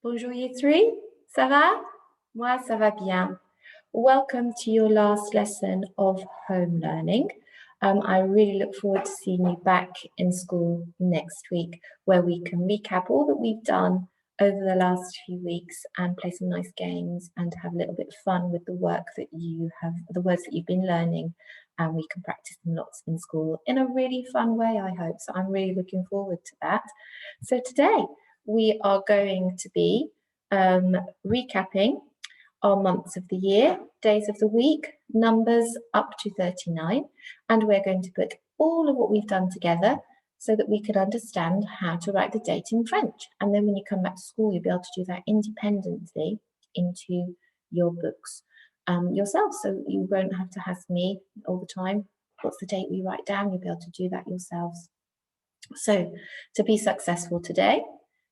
Bonjour year 3, ça va? Moi, ça va bien. Welcome to your last lesson of home learning. I really look forward to seeing you back in school next week, where we can recap all that we've done over the last few weeks and play some nice games and have a little bit of fun with the work that you have, the words that you've been learning, and we can practice them lots in school in a really fun way, I hope. So I'm really looking forward to that. So today we are going to be recapping our months of the year, days of the week, numbers up to 39, and we're going to put all of what we've done together so that we could understand how to write the date in French. And then when you come back to school, you'll be able to do that independently into your books yourself. So you won't have to ask me all the time, what's the date we write down? You'll be able to do that yourselves. So to be successful today,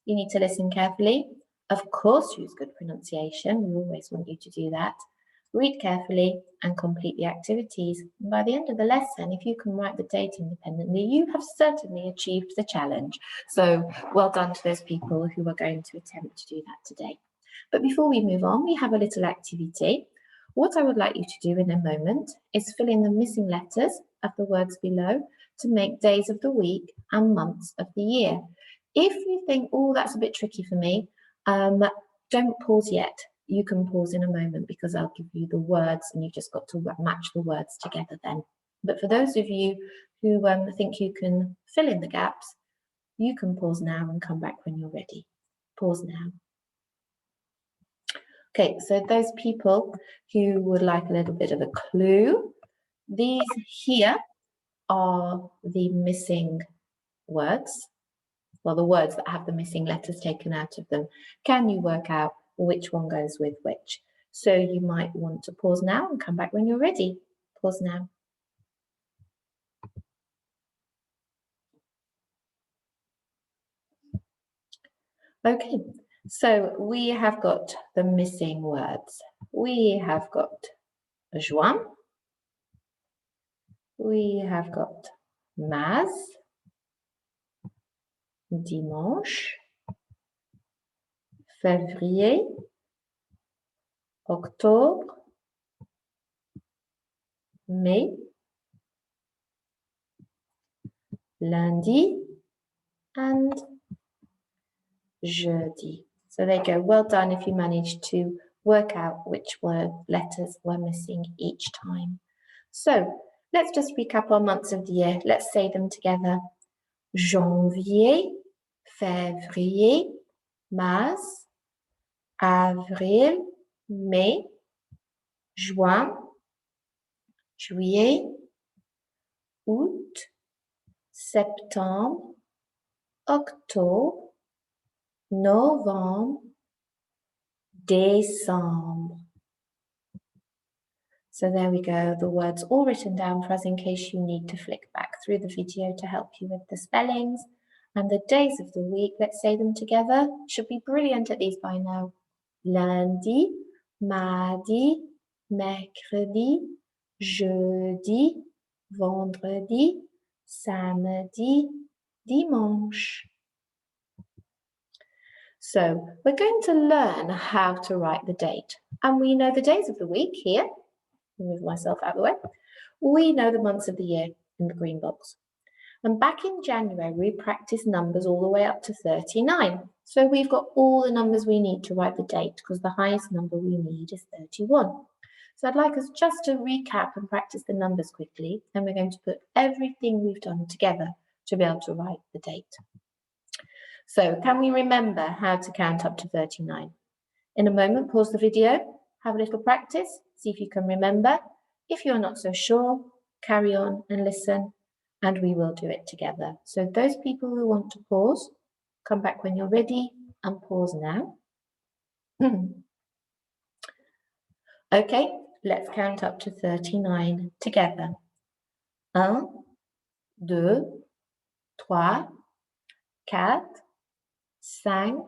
you need to listen carefully. Of course, use good pronunciation. We always want you to do that. Read carefully and complete the activities. And by the end of the lesson, if you can write the date independently, you have certainly achieved the challenge. So well done to those people who are going to attempt to do that today. But before we move on, we have a little activity. What I would like you to do in a moment is fill in the missing letters of the words below to make days of the week and months of the year. If you think, oh, that's a bit tricky for me, don't pause yet. You can pause in a moment because I'll give you the words and you've just got to match the words together then. But for those of you who think you can fill in the gaps, you can pause now and come back when you're ready. Pause now. Okay, so those people who would like a little bit of a clue, these here are the missing words. Well, the words that have the missing letters taken out of them. Can you work out which one goes with which? So you might want to pause now and come back when you're ready. Pause now. Okay, so we have got the missing words. We have got juin. We have got mas, dimanche, février, octobre, mai, lundi, and jeudi. So there you go. Well done if you managed to work out which letters were missing each time. So let's just recap our months of the year. Let's say them together. Janvier, février, mars, avril, mai, juin, juillet, août, septembre, octobre, Novembre, Décembre. So there we go, the words all written down for us in case you need to flick back through the video to help you with the spellings. And the days of the week, let's say them together. Should be brilliant at these by now. Lundi, mardi, mercredi, jeudi, vendredi, samedi, dimanche. So we're going to learn how to write the date. And we know the days of the week here. Move myself out of the way. We know the months of the year in the green box. And back in January, we practiced numbers all the way up to 39. So we've got all the numbers we need to write the date because the highest number we need is 31. So I'd like us just to recap and practice the numbers quickly. And we're going to put everything we've done together to be able to write the date. So can we remember how to count up to 39? In a moment, pause the video, have a little practice, see if you can remember. If you're not so sure, carry on and listen, and we will do it together. So those people who want to pause, come back when you're ready and pause now. Okay, let's count up to 39 together. 1, 2, 3, 4, 5,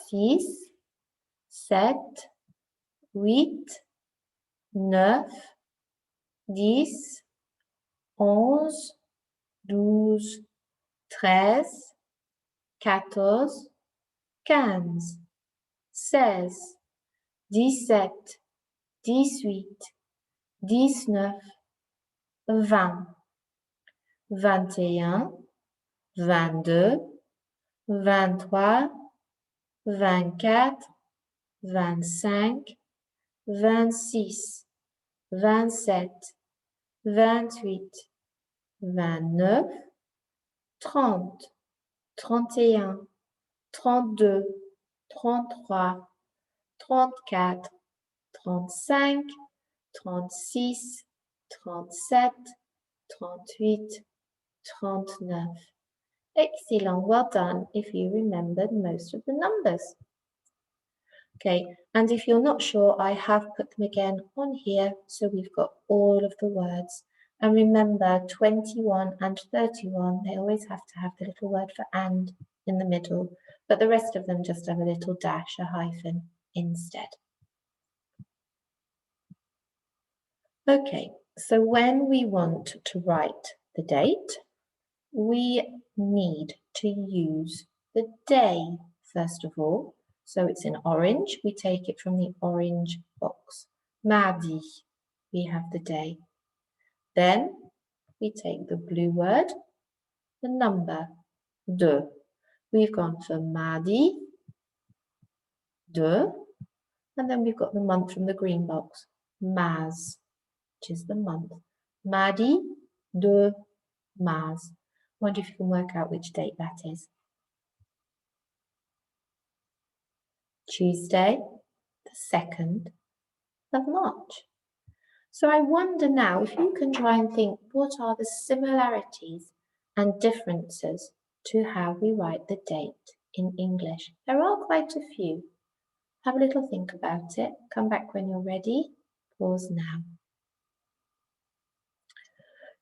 6, 7, 8, 9, 10, 11, 12, 13, 14, 15, 16, 17, 18, 19, 20, 21, 22, 23, 24, 25, 26, 27, 28, 29, 30, 31, 32, 33, 34, 35, 36, 37, 38, 39. Excellent, well done if you remembered most of the numbers. Okay, and if you're not sure, I have put them again on here, so we've got all of the words. And remember, 21 and 31, they always have to have the little word for and in the middle, but the rest of them just have a little dash, a hyphen instead. Okay, so when we want to write the date, we need to use the day first of all. So it's in orange, we take it from the orange box. Mardi, we have the day. Then we take the blue word, the number, deux. We've gone for mardi, deux, and then we've got the month from the green box, mars, which is the month. Mardi, deux, mars. Wonder if you can work out which date that is. Tuesday, the 2nd of March. So I wonder now if you can try and think, what are the similarities and differences to how we write the date in English? There are quite a few. Have a little think about it. Come back when you're ready. Pause now.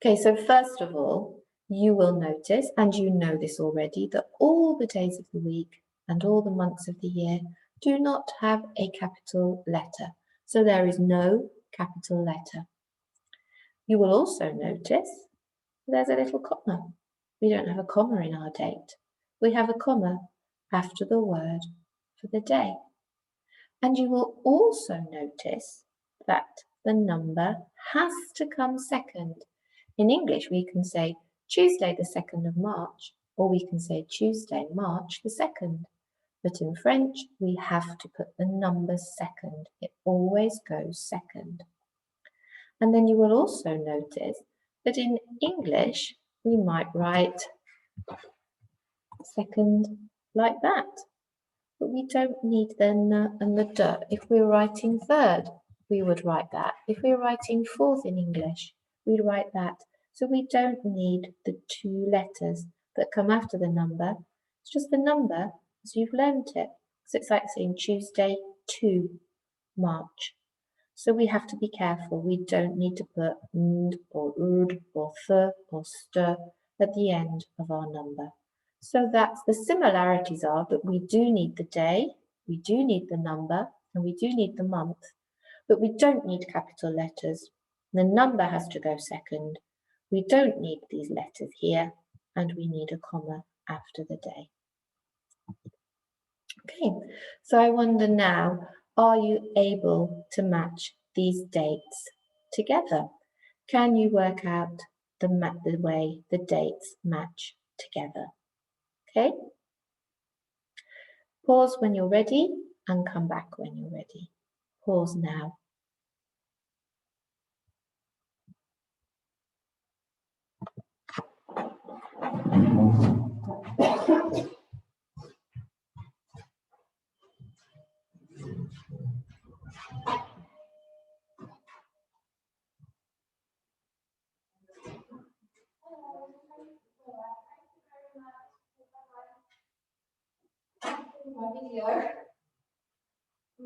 Okay, so first of all, you will notice, and you know this already, that all the days of the week and all the months of the year do not have a capital letter. So there is no capital letter. You will also notice there's a little comma. We don't have a comma in our date. We have a comma after the word for the day. And you will also notice that the number has to come second. In English, we can say Tuesday the 2nd of March, or we can say Tuesday, March the 2nd. But in French, we have to put the number second. It always goes second. And then you will also notice that in English, we might write second like that. But we don't need the n and the d. If we're writing third, we would write that. If we're writing fourth in English, we'd write that. So we don't need the two letters that come after the number. It's just the number as you've learned it. So it's like saying Tuesday 2 March. So we have to be careful. We don't need to put nd or ud or th or st at the end of our number. So that's the similarities are that we do need the day, we do need the number, and we do need the month, but we don't need capital letters. The number has to go second. We don't need these letters here, and we need a comma after the day. Okay, so I wonder now, are you able to match these dates together? Can you work out the way the dates match together? Okay, pause when you're ready and come back when you're ready. Pause now. My video.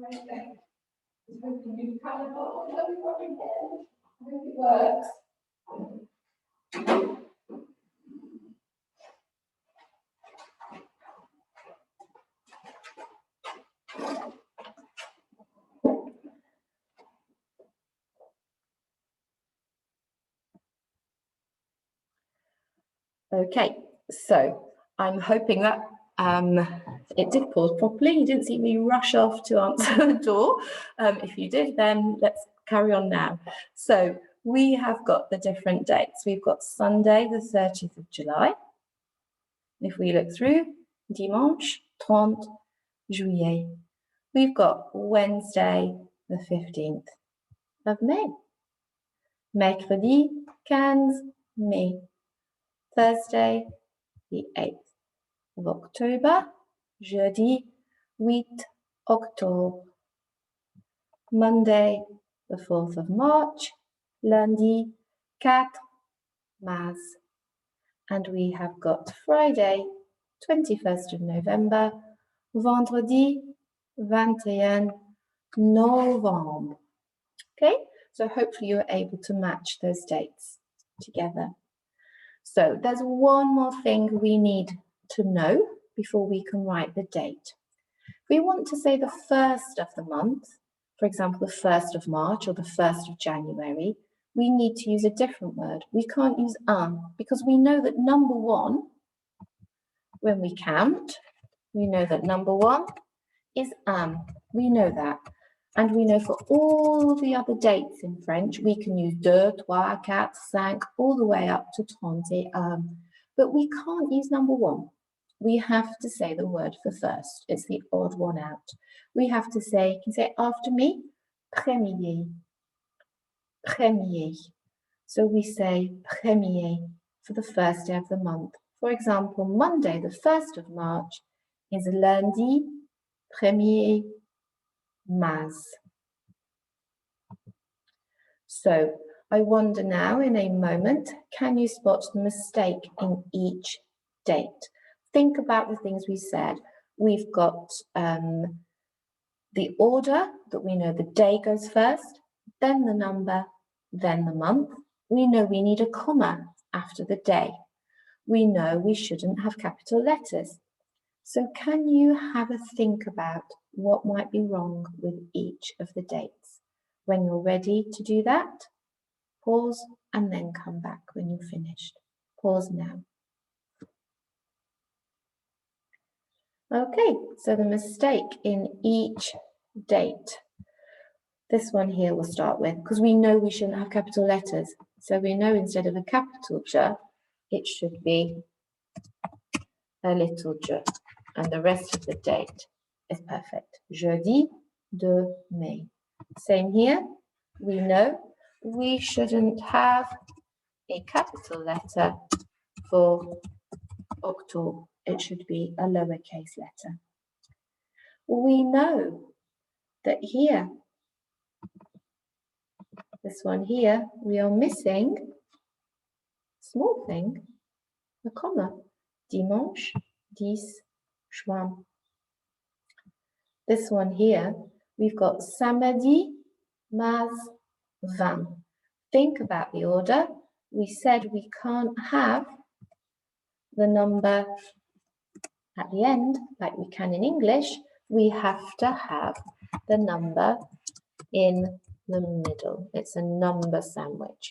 I'm hoping you kind of got everything in. I hope it works. Okay, so I'm hoping that It did pause properly. You didn't see me rush off to answer the door. If you did, then let's carry on now. So we have got the different dates. We've got Sunday, the 30th of July. If we look through, dimanche, 30 juillet. We've got Wednesday, the 15th of May. Mercredi, 15 mai. Thursday, the 8th of October. Jeudi, 8 octobre. Monday, the 4th of March. Lundi, 4 mars. And we have got Friday, 21st of November. Vendredi, 21 novembre. Okay, so hopefully you're able to match those dates together. So there's one more thing we need to know before we can write the date. We want to say the first of the month, for example, the 1st of March or the 1st of January, we need to use a different word. We can't use un because we know that number one, when we count, we know that number one is un. We know that. And we know for all the other dates in French, we can use deux, trois, quatre, cinq, all the way up to 21. But we can't use number one. We have to say the word for first. It's the odd one out. We have to say, you can say after me, premier. Premier. So we say premier for the first day of the month. For example, Monday, the 1st of March, is lundi, premier mars. So I wonder now in a moment, can you spot the mistake in each date? Think about the things we said. We've got the order that we know the day goes first, then the number, then the month. We know we need a comma after the day. We know we shouldn't have capital letters. So can you have a think about what might be wrong with each of the dates? When you're ready to do that, pause and then come back when you're finished. Pause now. Okay, so the mistake in each date. This one here we'll start with, because we know we shouldn't have capital letters. So we know instead of a capital J, it should be a little j. And the rest of the date is perfect. Jeudi 2 mai. Same here. We know we shouldn't have a capital letter for October. It should be a lowercase letter. We know that here, this one here, we are missing, small thing, a comma. Dimanche, 10 juin. This one here, we've got samedi, mars, 20. Think about the order. We said we can't have the number at the end like we can in English. We have to have the number in the middle. It's a number sandwich.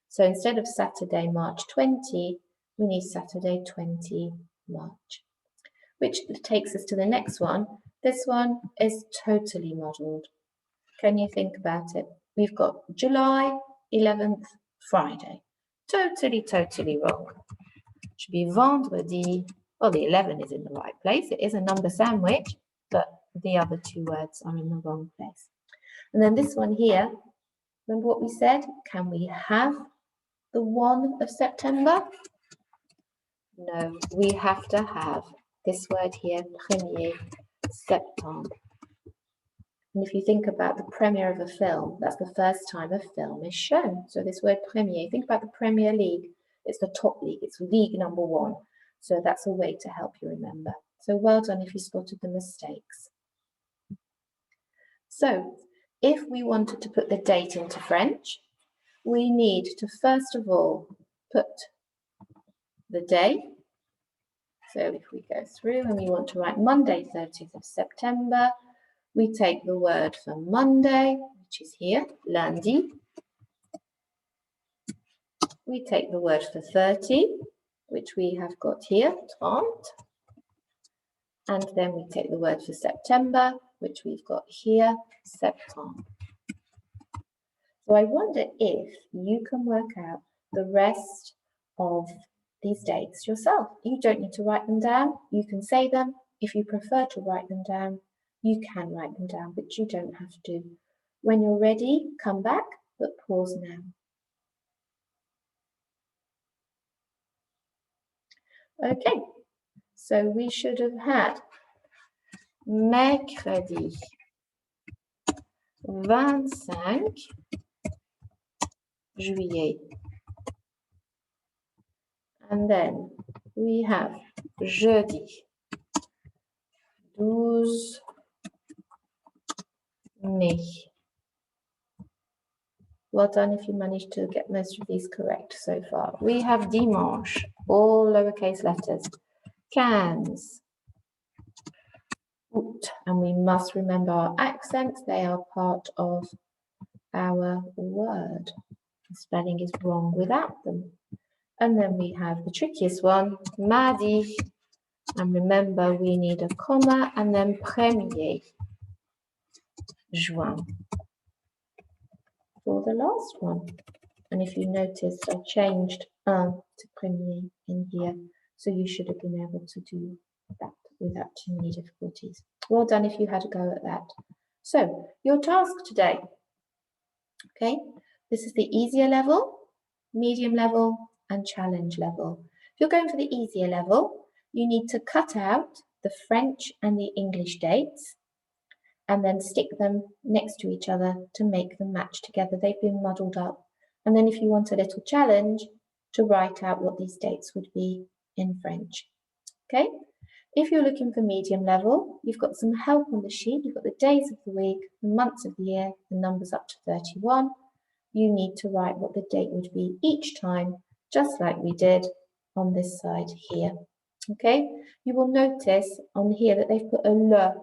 So instead of Saturday, March 20, we need Saturday, 20 March. Which takes us to the next one. This one is totally modelled. Can you think about it? We've got July 11th, Friday. Totally wrong. It should be vendredi. Well, the 11 is in the right place. It is a number sandwich, but the other two words are in the wrong place. And then this one here, remember what we said? Can we have the 1 of September? No, we have to have this word here, premier septembre. And if you think about the premiere of a film, that's the first time a film is shown. So this word premier, think about the Premier League. It's the top league, it's league number 1. So that's a way to help you remember. So well done if you spotted the mistakes. So if we wanted to put the date into French, we need to first of all put the day. So if we go through and we want to write Monday, 30th of September, we take the word for Monday, which is here, lundi. We take the word for 30, which we have got here, 30. And then we take the word for September, which we've got here, septembre. So I wonder if you can work out the rest of these dates yourself. You don't need to write them down. You can say them. If you prefer to write them down, you can write them down, but you don't have to. When you're ready, come back, but pause now. Okay, so we should have had mercredi 25 juillet. And then we have jeudi 12 mai. Well done if you managed to get most of these correct so far. We have dimanche, all lowercase letters. 15 août, and we must remember our accents. They are part of our word. The spelling is wrong without them. And then we have the trickiest one, mardi. And remember, we need a comma and then premier juin for the last one. And if you noticed, I changed un to premier in here. So you should have been able to do that without too many difficulties. Well done if you had a go at that. So your task today, okay, this is the easier level, medium level, and challenge level. If you're going for the easier level, you need to cut out the French and the English dates and then stick them next to each other to make them match together. They've been muddled up. And then if you want a little challenge, to write out what these dates would be in French. Okay? If you're looking for medium level, you've got some help on the sheet. You've got the days of the week, the months of the year, the numbers up to 31. You need to write what the date would be each time, just like we did on this side here. Okay? You will notice on here that they've put a le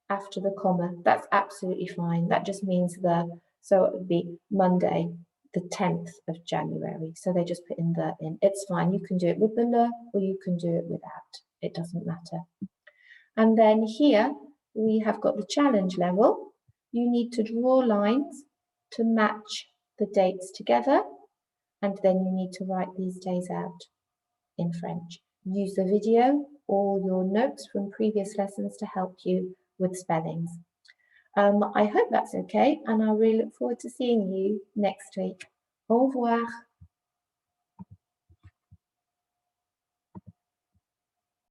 after the comma. That's absolutely fine. That just means the, so it would be Monday, the 10th of January. So they just put in the in. It's fine. You can do it with the le or you can do it without. It doesn't matter. And then here we have got the challenge level. You need to draw lines to match the dates together. And then you need to write these days out in French. Use the video or your notes from previous lessons to help you with spellings. I hope that's okay, and I really look forward to seeing you next week. Au revoir.